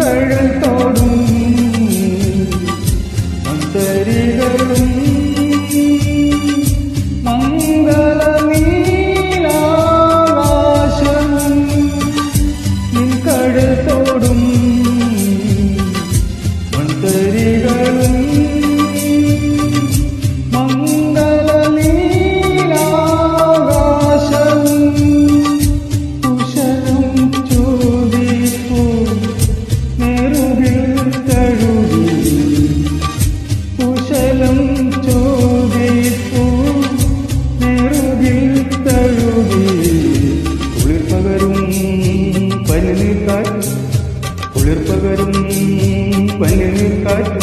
കഴൽ തോടും അന്തരികളും മംഗള നീലാകാശം നിൻ കഴൽ തോടും അന്തരികളും മംഗള നീലാകാശം കുശലം ചോദിപ്പൂ നെറുകിൽ തഴുകി കുശലം ചോദിപ്പൂ നെറുകിൽ തഴുകി കുളിർപകരും പനിനീർക്കാറ്റ് കുളിർപകരും പനിനീർക്കാറ്റ്